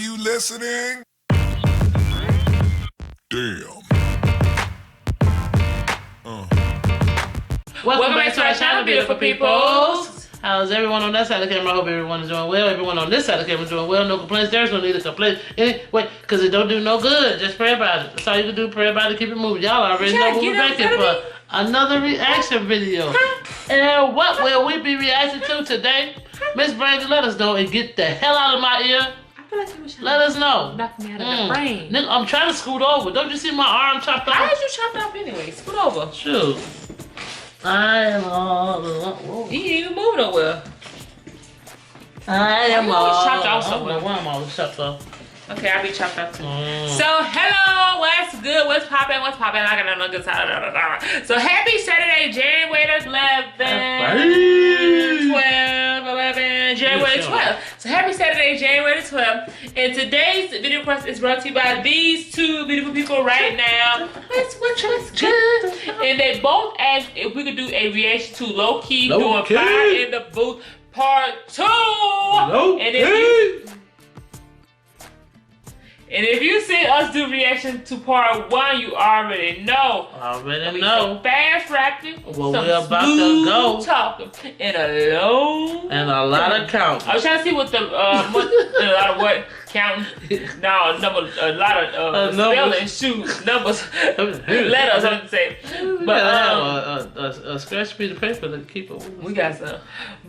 you listening? Damn. Welcome back to our channel, beautiful peoples. How's everyone on that side of the camera? I hope everyone is doing well. Everyone on this side of the camera is doing well. No complaints. There's no need to complain. Anyway, because it don't do no good. Just pray about it. That's all you can do. Pray about it. Keep it moving. Y'all already know we'll be back here for another reaction video. And what will we be reacting to today? Miss Brandy, let us know and get the hell out of my ear. Let us know. Knock me out of the frame. Nigga, I'm trying to scoot over. Don't you see my arm chopped off? How did you chop it off anyway? Scoot over. Shoot. I am all. You didn't even move nowhere. I am all. Chopped off somewhere. Why am I always chopped off? Okay, I'll be chopped off too. So, hello, what's good? What's poppin'? What's poppin'? I got no good side. So, happy Saturday, January 11th. 12. So, happy Saturday, January 12th. And today's video request is brought to you by these two beautiful people right now. What's good? And they both asked if we could do a reaction to Lowkey doing Fire in the Booth Part 2. And if you see us do reaction to Part 1, you already know. Some fast rapping, some we're about to go talking, and a low and a lot of counting. I was trying to see what the a lot of what counting. No, number a lot of spelling, shoot, numbers, letters. I'm say, but a scratch piece of paper to keep it. We got some.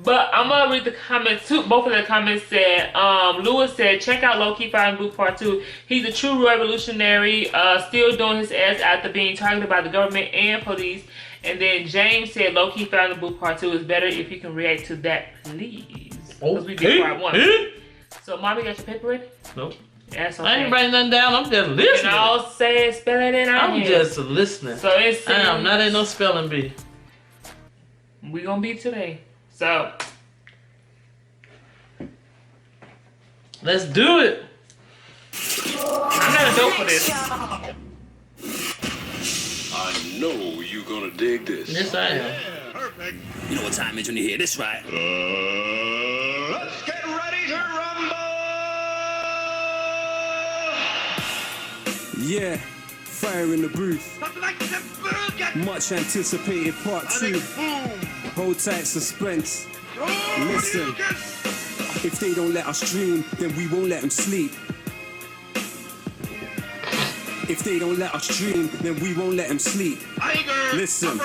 But I'm gonna read the comments too. Both of the comments said, Lewis said, check out Lowkey Fire in Booth Part 2. He's a true revolutionary, still doing his ass after being targeted by the government and police. And then James said, Lowkey Fire in the Booth Part 2 is better if you can react to that, please. Because we did Part 1. So, Mommy, got your paper ready? Nope. That's okay. I ain't writing nothing down. I'm just listening. And I'll say it, spell it in our I'm just listening. So it's I'm not in no spelling bee. We gonna be today. So let's do it. I'm not a dope for this. I know you gonna dig this. Yes, I am. Yeah, perfect. You know what time it is when you hear this, right? Let's get ready to rumble! Yeah, fire in the booth. Much anticipated Part 2. Hold tight, suspense. Listen, if they don't let us dream, then we won't let them sleep. If they don't let us dream, then we won't let them sleep. Listen.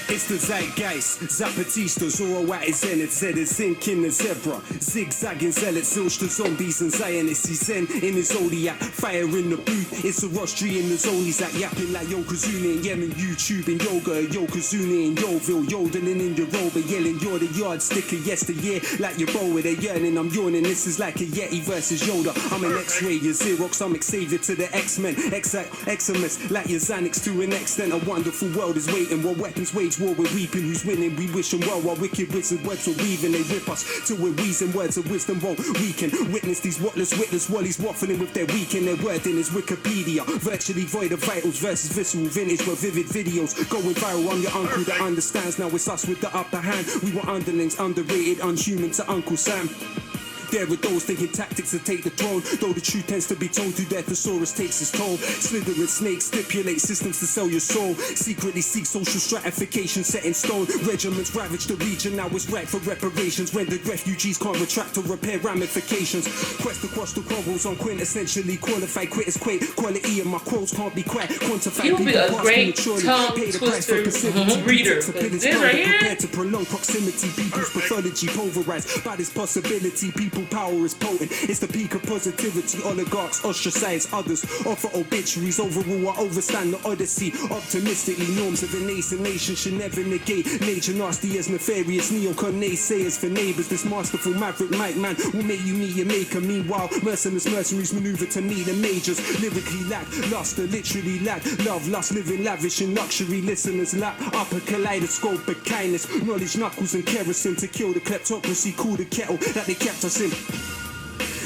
It's the zeitgeist, Zapatista, Zoroat is in it, Zed is zinc in the zebra, zigzagging zealots, Zilch the zombies and Zionists, he's zen in his zodiac, fire in the booth, it's a rostry in the zone, he's like yapping like Yokozuna in Yemen, YouTube and yoga, Yokozuna in Yoville, yodeling in your robe, yelling you're the yardstick of yesteryear, like your bow with a yearning, I'm yawning, this is like a Yeti versus Yoda, I'm an X-ray, you're Xerox, I'm Xavier to the X-Men, Eximus, like your Xanax to an extent, a wonderful world is waiting, while weapons wage war, we're weeping, who's winning, we wish them well, while wicked wizard webs are weaving, they rip us till we're wheezing, words of wisdom won't weaken, witness these whatless witless wallies waffling with their weekend, their wording is Wikipedia, virtually void of vitals versus visceral vintage, but vivid videos, going viral, I'm your uncle that understands, now it's us with the upper hand, we were underlings, underrated, unhuman to Uncle Sam. There are those thinking tactics to take the throne, though the truth tends to be told through their thesaurus takes its toll. Slithering snakes stipulate systems to sell your soul, secretly seek social stratification set in stone. Regiments ravage the region, now it's right for reparations, rendered refugees can't retract or repair ramifications. Quest across the quarrels on quintessentially qualified quitters quake, quality of my quotes can't be quite quantified. You'll be a great tongue twister reader. This right here? Prepared to prolong proximity, people's pathology pulverized by this possibility, people power is potent, it's the peak of positivity, oligarchs ostracize others, offer obituaries, overrule or overstand the odyssey, optimistically norms of a nascent nation should never negate, nature nasty as nefarious, neocon naysayers for neighbors, this masterful maverick mic man will make you meet your maker, meanwhile merciless mercenaries maneuver to meet the majors, lyrically lack luster, literally lack love, lust, living lavish in luxury, listeners lap up a kaleidoscope of kindness, knowledge knuckles and kerosene to kill the kleptocracy, cool the kettle that they kept us in.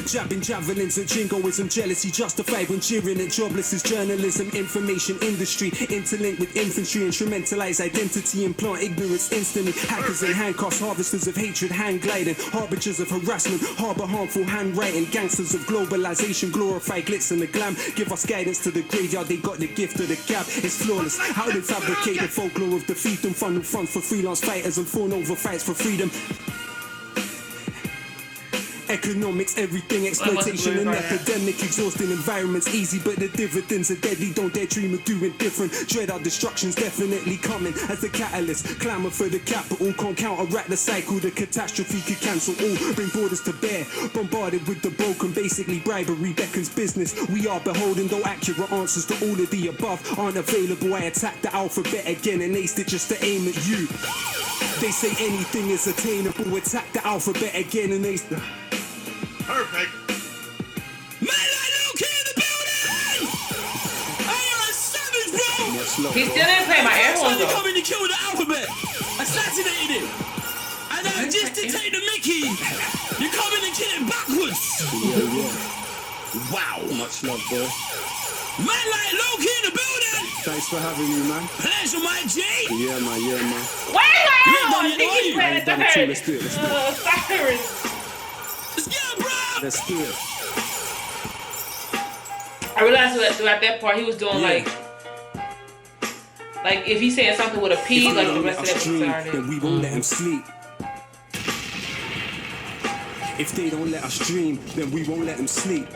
Jabbing javelins at jingoism, jealousy justified when cheering at jobless is journalism, information industry, interlinked with infantry, instrumentalize identity, implant ignorance instantly. Hackers in handcuffs, harvesters of hatred, hand gliding, harbingers of harassment, harbor harmful handwriting, gangsters of globalization, glorify glitz and the glam, give us guidance to the graveyard, they got the gift of the gab, it's flawless. How they fabricate the folklore of defeat and funnel funds for freelance fighters and fawn over fights for freedom. Economics, everything, exploitation and epidemic, exhausting environments, easy but the dividends are deadly, don't dare dream of doing different, dread our destruction's definitely coming as the catalyst, clamour for the capital, can't counteract the cycle, the catastrophe could cancel all, bring borders to bear, bombarded with the broken, basically bribery beckons business, we are beholden, though accurate answers to all of the above aren't available, I attack the alphabet again and aced it just to aim at you, they say anything is attainable, attack the alphabet again and ace the... Perfect. Man like Lowkey in the building! I am a savage, bro! He still didn't play my air horn though. Coming to kill the alphabet, assassinated it, and I just to take the Mickey. You're coming to kill it backwards. Yeah. Wow. Much love, bro. Man like Lowkey in the building. Thanks for having me, man. Pleasure, my G. Yeah, man. Wait, Nikki's playing the third. Let's do it. Cyrus. Let's go, bro. Let's do it. I realized that that part he was doing like if he said something with a P, like the rest of that dream, started. then we won't let him sleep. If they don't let us dream, then we won't let them sleep.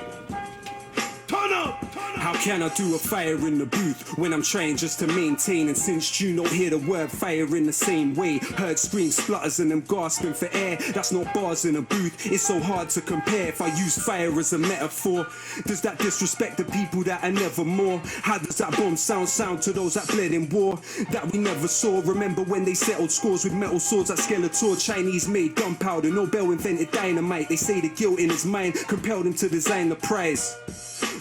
Turn up! How can I do a fire in the booth when I'm trying just to maintain? And since you don't hear the word fire in the same way, heard screams, splutters and them gasping for air. That's not bars in a booth, it's so hard to compare. If I use fire as a metaphor, does that disrespect the people that are never more? How does that bomb sound to those that bled in war that we never saw? Remember when they settled scores with metal swords at Skeletor? Chinese made gunpowder, Nobel invented dynamite. They say the guilt in his mind compelled him to design the prize.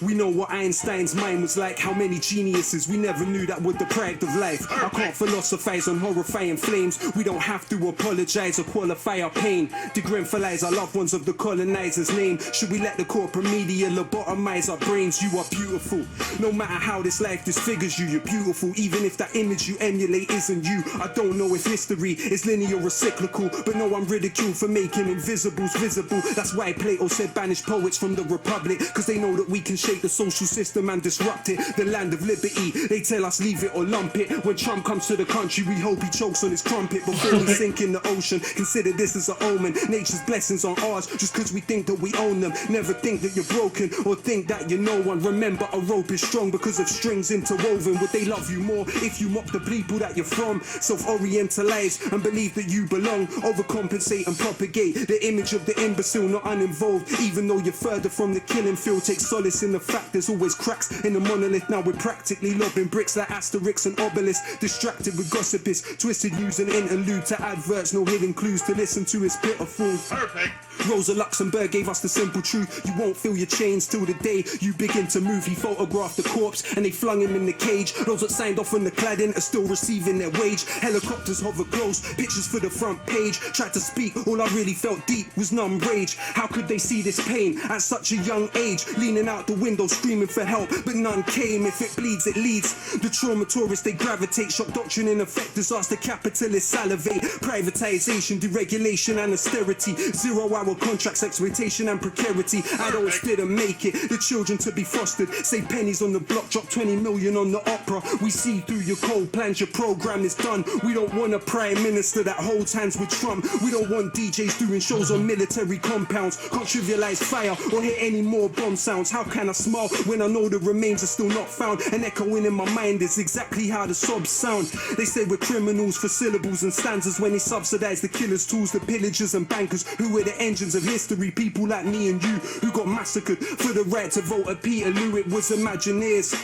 We know what Einstein's mind was like, how many geniuses we never knew that were deprived of life. I can't philosophize on horrifying flames. We don't have to apologize or qualify our pain. Degremphilize our loved ones of the colonizer's name. Should we let the corporate media lobotomize our brains? You are beautiful. No matter how this life disfigures you, you're beautiful. Even if that image you emulate isn't you. I don't know if history is linear or cyclical, but no, I'm ridiculed for making invisibles visible. That's why Plato said banish poets from the Republic, cause they know that we can shake the social system and disrupt it. The land of liberty, they tell us leave it or lump it. When Trump comes to the country, we hope he chokes on his crumpet before we sink in the ocean. Consider this as an omen. Nature's blessings on ours, just cause we think that we own them. Never think that you're broken or think that you're no one. Remember, a rope is strong because of strings interwoven. Would they love you more if you mock the people that you're from? Self-orientalize and believe that you belong. Overcompensate and propagate the image of the imbecile, not uninvolved. Even though you're further from the killing field, take solace in the fact there's always cracks in the monolith. Now we're practically lobbing bricks like Asterix and Obelisk. Distracted with gossipists, twisted news and interlude to adverts. No hidden clues to listen to, it's pitiful. Perfect. Rosa Luxemburg gave us the simple truth. You won't feel your chains till the day you begin to move. He photographed the corpse and they flung him in the cage. Those that signed off on the cladding are still receiving their wage. Helicopters hover close, pictures for the front page. Tried to speak, all I really felt deep was numb rage. How could they see this pain at such a young age? Leaning out the window screaming for help, but none came. If it bleeds, it leads. The trauma tourists, they gravitate. Shock doctrine in effect, disaster capitalists salivate. Privatization, deregulation and austerity. 0-hour contracts, exploitation and precarity. Adults didn't make it, the children to be fostered. Save pennies on the block, drop 20 million on the opera. We see through your cold plans, your program is done. We don't want a prime minister that holds hands with Trump. We don't want DJs doing shows on military compounds. Can't trivialize fire or hear any more bomb sounds. How can I smile when I know the remains are still not found? And echoing in my mind is exactly how the sobs sound. They say we're criminals for syllables and stanzas when they subsidize the killers' tools, the pillagers and bankers who were the engines of history. People like me and you who got massacred for the right to vote at Peterloo. It was Imagineers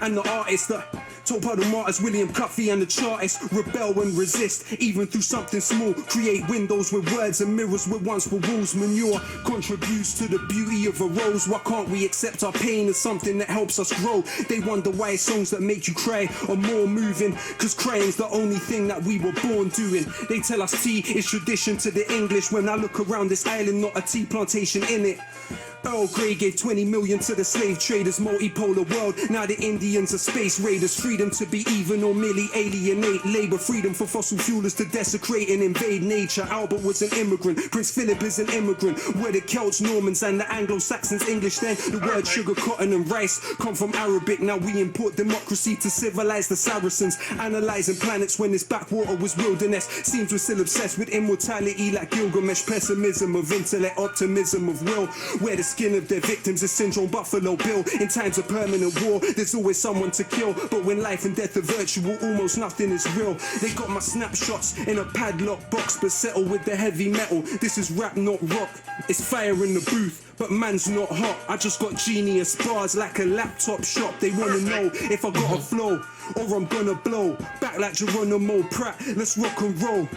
and the artists that Top of the martyrs, William Cuffey and the Chartists. Rebel and resist, even through something small. Create windows with words and mirrors where once were walls. Manure contributes to the beauty of a rose. Why can't we accept our pain as something that helps us grow? They wonder why songs that make you cry are more moving, cause crying's the only thing that we were born doing. They tell us tea is tradition to the English. When I look around this island, not a tea plantation in it. Earl Grey gave 20 million to the slave traders, multipolar world. Now the Indians are space raiders. Freedom to be even or merely alienate labor. Freedom for fossil fuelers to desecrate and invade nature. Albert was an immigrant, Prince Philip is an immigrant. Where the Celts, Normans and the Anglo-Saxons English then. The word sugar, cotton and rice come from Arabic. Now we import democracy to civilize the Saracens. Analyzing planets when this backwater was wilderness. Seems we're still obsessed with immortality like Gilgamesh. Pessimism of intellect, optimism of will. Where the skin of their victims is syndrome Buffalo Bill. In times of permanent war, there's always someone to kill. But when life and death are virtual, almost nothing is real. They got my snapshots in a padlock box, but settle with the heavy metal. This is rap, not rock. It's fire in the booth, but man's not hot. I just got genius bars like a laptop shop. They wanna know if I got a flow or I'm gonna blow. Back like Geronimo Pratt, let's rock and roll.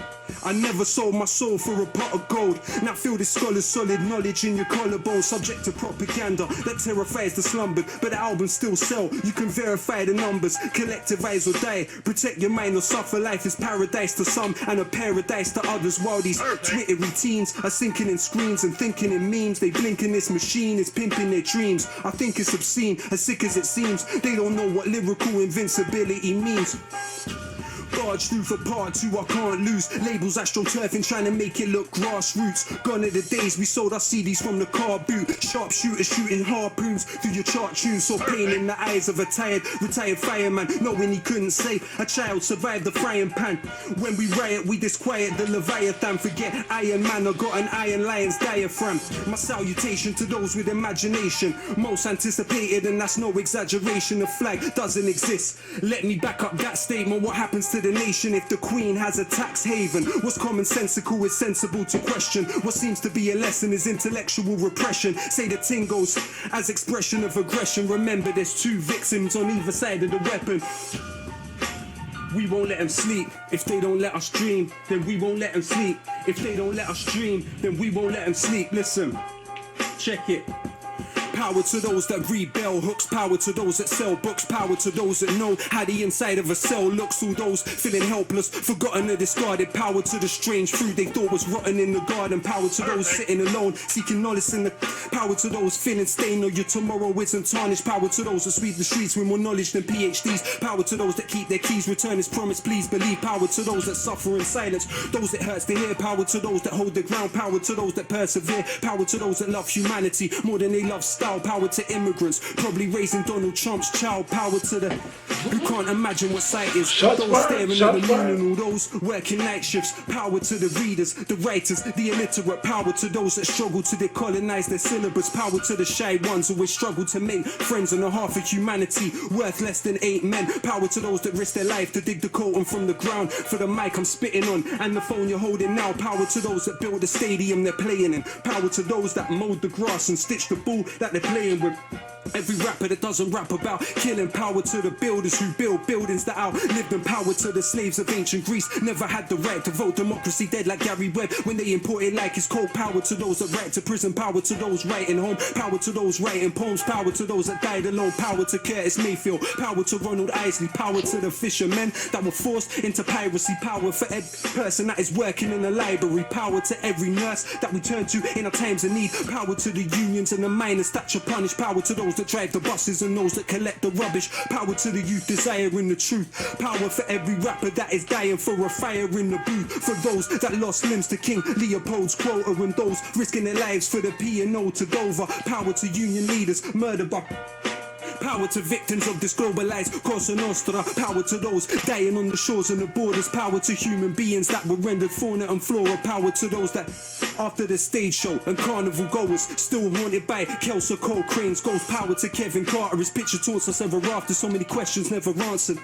I never sold my soul for a pot of gold. Now feel this scholar's solid knowledge in your collarbone. Subject to propaganda that terrifies the slumbered, but the albums still sell. You can verify the numbers, collectivize or die. Protect your mind or suffer. Life is paradise to some and a paradise to others. While these twittery teens are sinking in screens and thinking in memes. They blink in this machine is pimping their dreams. I think it's obscene, as sick as it seems. They don't know what lyrical invincibility means. Barge through for part 2, I can't lose. Labels astroturfing, trying to make it look grassroots. Gone are the days we sold our CDs from the car boot. Sharpshooters shooting harpoons through your chart tunes. Saw pain in the eyes of a retired fireman, knowing he couldn't say a child survived the frying pan. When we riot, we disquiet the Leviathan. Forget Iron Man, I got an Iron Lion's diaphragm. My salutation to those with imagination, most anticipated, and that's no exaggeration. The flag doesn't exist. Let me back up that statement. What happens to the nation if the Queen has a tax haven? What's commonsensical is sensible to question. What seems to be a lesson is intellectual repression. Say the ting goes as expression of aggression. Remember there's two victims on either side of the weapon. We won't let them sleep. If they don't let us dream, then we won't let them sleep. If they don't let us dream, then we won't let them sleep. Listen, check it. Power to those that read bell hooks, power to those that sell books, power to those that know how the inside of a cell looks. All those feeling helpless, forgotten or discarded, power to the strange fruit they thought was rotten in the garden. Power to those sitting alone, seeking knowledge in the power to those feeling stained or your tomorrow isn't tarnished. Power to those that sweep the streets with more knowledge than PhDs. Power to those that keep their keys, return his promise, please believe. Power to those that suffer in silence, those that hurts to hear. Power to those that hold the ground, power to those that persevere. Power to those that love humanity more than they love style. Power to immigrants, probably raising Donald Trump's child. Power to the who can't imagine what sight is. Those staring at the moon and all those working night shifts. Power to the readers, the writers, the illiterate. Power to those that struggle to decolonize their syllabus. Power to the shy ones who always struggle to make friends on a half of humanity worth less than 8 men. Power to those that risk their life to dig the colton from the ground. For the mic I'm spitting on and the phone you're holding now. Power to those that build the stadium they're playing in. Power to those that mowed the grass and stitched the ball that they're playing with. Every rapper that doesn't rap about killing. Power to the builders who build buildings that outlived them. Power to the slaves of ancient Greece, never had the right to vote. Democracy dead like Gary Webb when they import it like it's cold. Power to those that write to prison. Power to those writing home. Power to those writing poems. Power to those that died alone. Power to Curtis Mayfield. Power to Ronald Isley. Power to the fishermen that were forced into piracy. Power for every person that is working in a library. Power to every nurse that we turn to in our times of need. Power to the unions and the miners that should punish. Power to those that drive the buses and those that collect the rubbish. Power to the youth desiring the truth. Power for every rapper that is dying for a fire in the booth. For those that lost limbs to King Leopold's quota and those risking their lives for the P&O to Dover. Power to union leaders murdered by power to victims of this globalized Cosa Nostra. Power to those dying on the shores and the borders. Power to human beings that were rendered fauna and flora. Power to those that after the stage show and carnival goers still haunted by Kelso Cole Crane's ghost. Power to Kevin Carter, his picture taunts us ever after. So many questions never answered.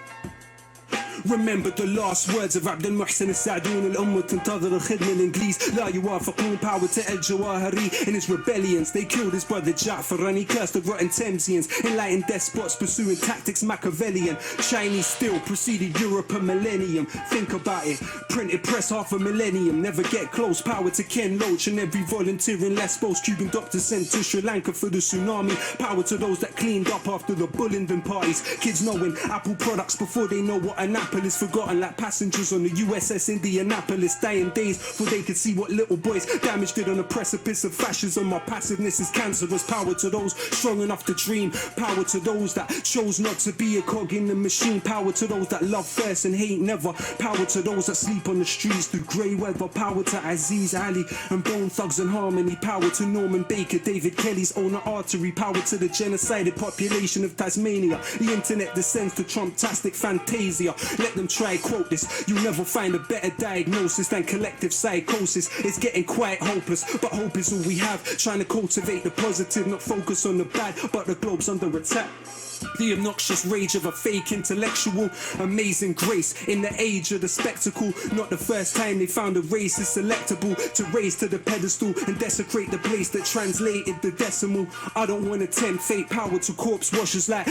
Remember the last words of عبد المحسن السعدون الأمة تنتظر الخدمة الإنجليز لا يوافقون power to El Jawahiri in his rebellions. They killed his brother Ja'far and he cursed the rotten Thamesians. Enlightened despots pursuing tactics Machiavellian. Chinese still preceded Europe a millennium. Think about it. Printed press half a millennium. Never get close. Power to Ken Loach and every volunteer in Lesbos. Cuban doctor sent to Sri Lanka for the tsunami. Power to those that cleaned up after the Bullingdon parties. Kids knowing Apple products before they know what an apple is. Forgotten like passengers on the USS Indianapolis. Dying days before they could see what little boys damage did on the precipice of fascism. My passiveness is cancerous. Power to those strong enough to dream. Power to those that chose not to be a cog in the machine. Power to those that love first and hate never. Power to those that sleep on the streets through grey weather. Power to Aziz Ali and Bone Thugs and Harmony. Power to Norman Baker, David Kelly's owner artery. Power to the genocided population of Tasmania. The internet descends to Trump-tastic fantasia. Let them try quote this. You'll never find a better diagnosis than collective psychosis. It's getting quite hopeless, but hope is all we have. Trying to cultivate the positive, not focus on the bad, but the globe's under attack. The obnoxious rage of a fake intellectual. Amazing grace in the age of the spectacle. Not the first time they found a race is selectable to raise to the pedestal and desecrate the place that translated the decimal. I don't want to tempt fate. Power to corpse washers like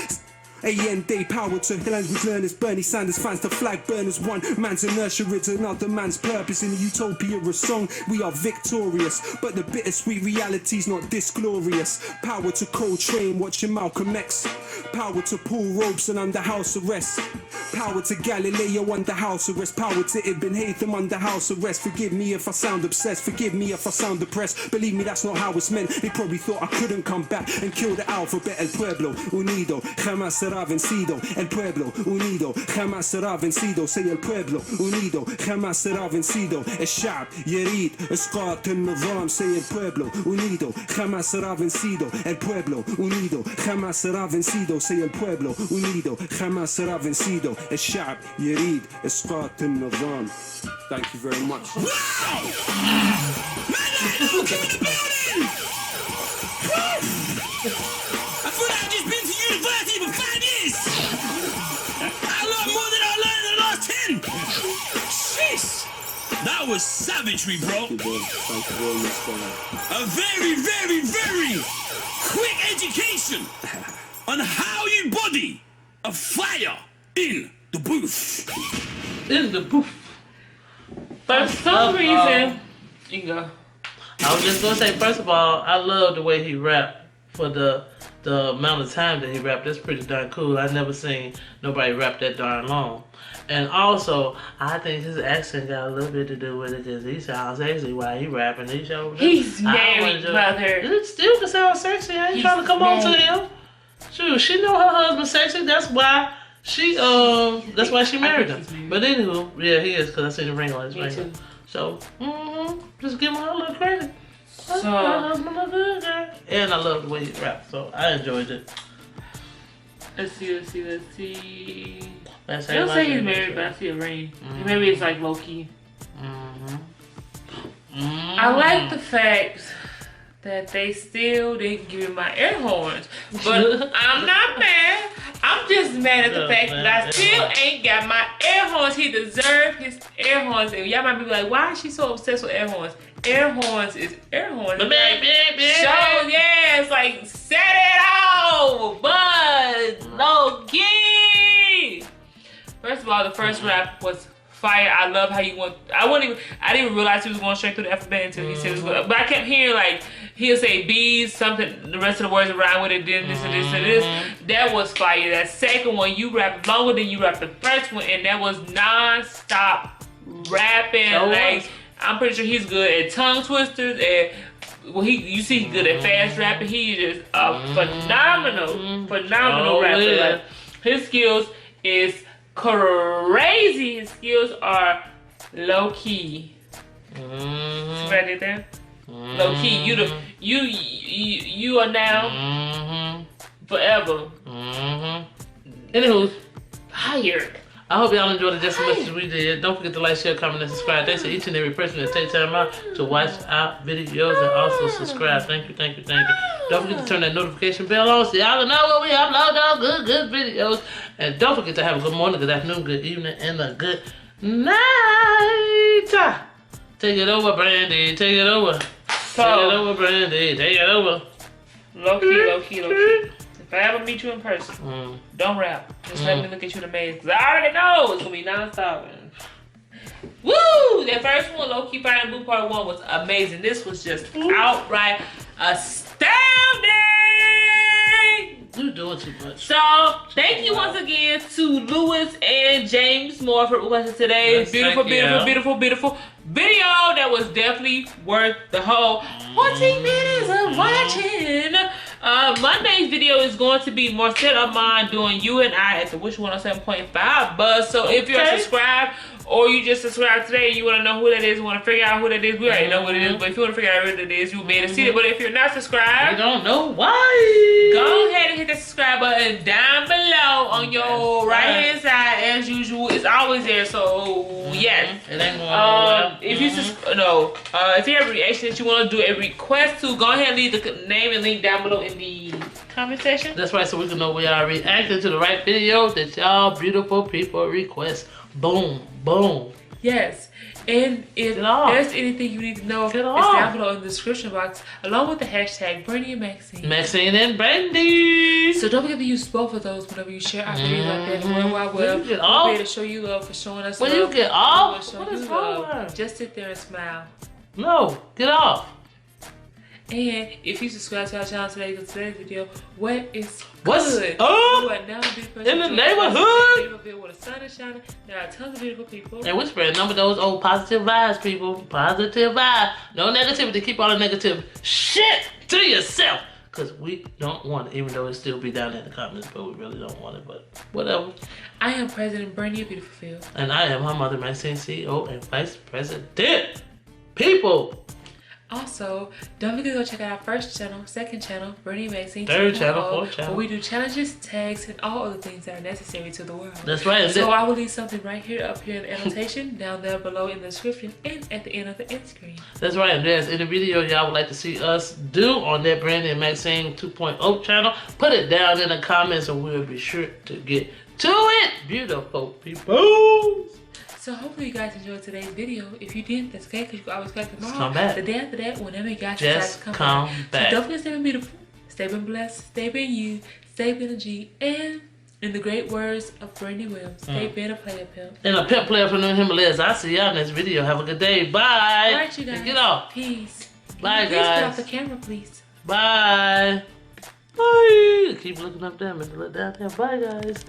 AN Day. Power to language learners, Bernie Sanders fans to flag burners. One man's inertia is another man's purpose. In the utopia of song, we are victorious, but the bittersweet reality's not this glorious. Power to Coltrane watching Malcolm X. Power to Paul Robeson under house arrest. Power to Galileo under house arrest. Power to Ibn Haytham under house arrest. Forgive me if I sound obsessed, forgive me if I sound depressed. Believe me, that's not how it's meant. They probably thought I couldn't come back and kill the alphabet. El pueblo unido jamás será vencido. El pueblo unido jamás será vencido. Say el pueblo unido jamás será vencido. الشعب يريد إسقاط النظام. Say el pueblo unido jamás será vencido. El pueblo unido jamás será vencido. Say el pueblo unido jamás será vencido. الشعب يريد إسقاط النظام. Thank you very much. Wow! Man, look in the building! I thought I'd just been to university for 5 years! I learned more than I learned in the last 10! Jeez! That was savagery, bro! A very, very, very quick education on how you body a fire in the booth. In the booth. For some reason, you can go. I was just gonna say, first of all, I love the way he rapped for the amount of time that he rapped. That's pretty darn cool. I never seen nobody rap that darn long. And also, I think his accent got a little bit to do with it because he sounds sexy while he rapping. He's married, brother. It still can sound sexy. I ain't trying to come on to him. Shoot, she know her husband's sexy. That's why she married him. But anywho, yeah, he is because I see the ring on his finger. So, just give him a little credit. So, my husband look good, girl. And I love the way he raps, so I enjoyed it. let's see. That's I don't say he's married, but I see a ring. Maybe it's like Lowkey. I like the fact that they still didn't give me my air horns. But I'm not mad. I'm just mad at the fact that I still ain't got my air horns. He deserved his air horns. And y'all might be like, why is she so obsessed with air horns? Air horns is air horns. So yeah, it's like set it off, Bud Lowkey. First of all, the first rap was fire. I love how you went. I didn't even realize he was going straight through the alphabet until he said it was good. But I kept hearing like he'll say B's, something, the rest of the words around with it, then this and this and this. That was fire. That second one, you rapped longer than you rapped the first one, and that was non-stop rapping. So like I'm pretty sure he's good at tongue twisters and you see he's good at fast rapping. He is a phenomenal rapper. Yeah. Like, his skills is crazy. His skills are low key. See what I did there? Low key. You are now forever. Anywho, Fired. I hope y'all enjoyed it just as much as we did. Don't forget to like, share, comment, and subscribe. Thanks to each and every person that takes time out to watch our videos and also subscribe. Thank you, thank you, thank you. Don't forget to turn that notification bell on so y'all know when we upload our good videos. And don't forget to have a good morning, good afternoon, good evening, and a good night. Take it over, Brandy. Take it over. Take it over, Brandy. Take it over. Lowkey. If I ever meet you in person, don't rap. Just let me look at you in the maze. Cause I already know it's gonna be non-stop. Woo! That first one, Lowkey Fire and Blue Part 1 was amazing. This was just outright astounding. You're doing too much. So, thank you once again to Lewis and James Moore for requesting today's beautiful video that was definitely worth the whole 14 minutes of watching. Monday's video is going to be more set of mine doing you and I at the Wish 107.5 buzz. So if you're subscribed or you just subscribed today and you want to know who that is, want to figure out who that is, we already know what it is. But if you want to figure out who it is, you may have seen it. But if you're not subscribed, you don't know why. Go ahead and hit the subscribe button down below on your right hand side as usual. It's always there. So yes. It ain't going if you if you have a reaction that you want to do, a request to, go ahead and leave the name and link down below in the comment section. That's right, so we can know we are reacting to the right video that y'all beautiful people request. Boom, boom. Yes. And if there's anything you need to know, it's down below in the description box, along with the hashtag Brandy and Maxine. Maxine and Brandy. So don't forget to use both of those whenever you share our videos like that. The World Wide Web. We'll be able to show you love for showing us love. Will you get off? What is wrong? Just sit there and smile. No, get off. And if you subscribe to our channel today, today's video, what is What's good? up Now in the neighborhood? Where the sun is shining, there are tons of beautiful people. And we're spreading none of those old positive vibes, people. Positive vibes. No negativity. Keep all the negative shit to yourself. Because we don't want it, even though it still be down in the comments, but we really don't want it, but whatever. I am President Brandy of Beautiful Field. And I am her mother, Maxine, CEO and Vice President. People. Also, don't forget to go check out our first channel, second channel, Brandy Maxine, third channel, fourth channel, where we do challenges, tags, and all other things that are necessary to the world. That's right. So I will leave something right here, up here in the annotation, down there below in the description, and at the end of the end screen. That's right. And there's any video y'all would like to see us do on that Brandy and Maxine 2.0 channel, put it down in the comments, and we'll be sure to get to it. Beautiful people. So hopefully you guys enjoyed today's video. If you didn't, that's okay, because you can always come back tomorrow. Come back. The day after that, whenever you guys just decide to come back. So don't forget to stay being beautiful, stay being blessed, stay being you, stay being a G, and in the great words of Brandy Williams, stay being a player pimp. And a pimp player from the Himalayas. I'll see y'all next video. Have a good day. Bye. All right, you guys. Get off. Peace. Bye, Please guys. get off the camera, please. Bye. Bye. Keep looking up there. Look down there. Bye, guys.